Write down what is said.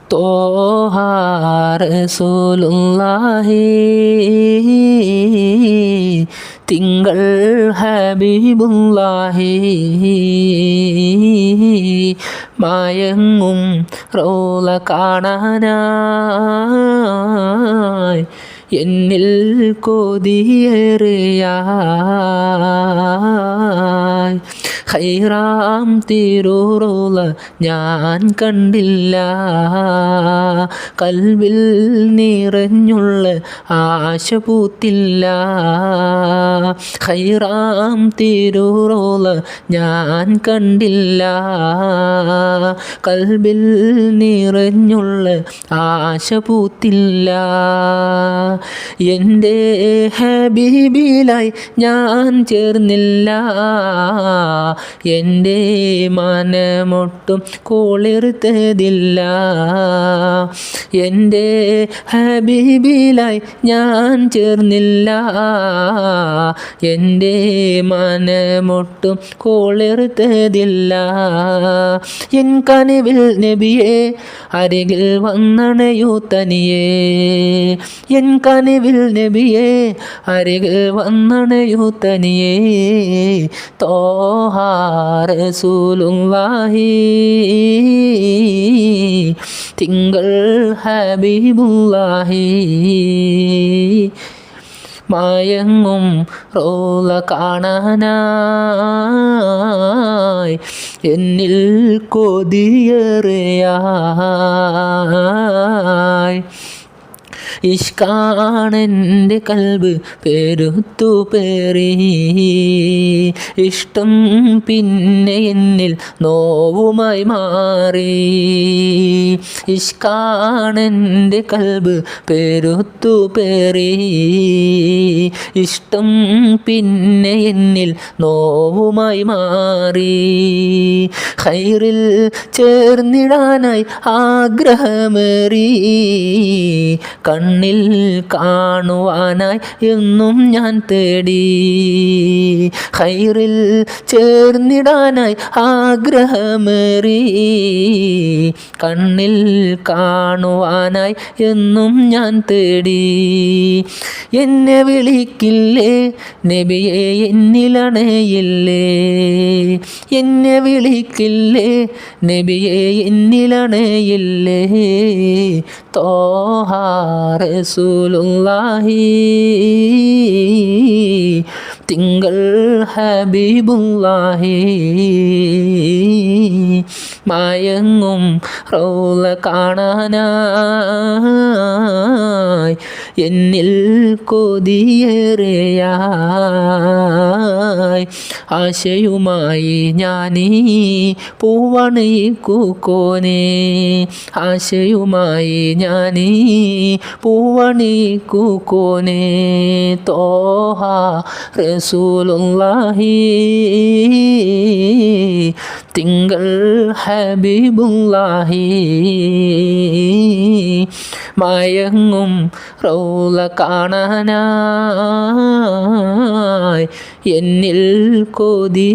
തോഹ റസൂലുള്ളാഹി തിങ്കൾ ഹബീബുള്ളാഹി മയങ്ങും റൗള കാണാനായി എന്നിൽ കൊതിയേറിയായി ഖൈറാം തിരുറൗള ഞാൻ കണ്ടില്ല കൽവിൽ നിറഞ്ഞുള്ള ആശ പൂത്തില്ല ഖൈറാം തിരുറൗള ഞാൻ കണ്ടില്ല കൽവിൽ നിറഞ്ഞുള്ള ആശ പൂത്തില്ല എൻ്റെ ഹബീബിലായി ഞാൻ ചേർന്നില്ല എൻ്റെ മനമൊട്ടും കുളിർത്തതില്ല എൻ്റെ ഹബീബിലായി ഞാൻ ചേർന്നില്ല എൻ്റെ മനമൊട്ടും കുളിർത്തതില്ല എൻ കനിവിൽ നബിയെ അരികിൽ വന്നണയൂ തനിയേ എൻ കനിവിൽ നബിയെ അരികിൽ വന്നണയൂ തനിയേ തോഹ റസൂലുള്ളാഹി തിങ്കൾ ഹബീബുള്ളാഹി മയങ്ങും റൗള കാണാനായി എന്നിൽ കൊതിയേറിയായി ഇഷ്കാണെൻ്റെ കൽബ് പെരുത്തു പേറി ഇഷ്ടം പിന്നെ എന്നിൽ നോവുമായി മാറി ഇഷ്കാണെൻ്റെ കൽബ് പെരുത്തു പേറി ഇഷ്ടം പിന്നെ എന്നിൽ നോവുമായി മാറി ഖൈറിൽ ചേർന്നിടാനായി ആഗ്രഹമേറി കണ്ണിൽ കാണുവാനായി എന്നും ഞാൻ തേടി ഖൈറിൽ ചേർന്നിടാനായി ആഗ്രഹമേറി കണ്ണിൽ കാണുവാനായി എന്നും ഞാൻ തേടി എന്നെ വിളിക്കില്ലേ നബിയെ എന്നിലണയില്ലേ എന്നെ വിളിക്കില്ലേ നബിയെ എന്നിലണയില്ലേ തോഹ റസൂലുള്ളാഹി തിങ്കൾ ഹബീബുള്ളാഹി മയങ്ങും റൗള കാണാനായി എന്നിൽ കൊതിയേറിയായി ആശയുമായി ഞാനീ പൂവണിക്കൂക്കോനെ ആശയുമായി ഞാനീ പൂവണിക്കൂക്കോനെ തോഹ റസൂലുള്ളാഹി തിങ്കൾ ഹബീബുള്ളാഹി മയങ്ങും റൗള കാണാനായി എന്നിൽ കൊതിയേറിയായി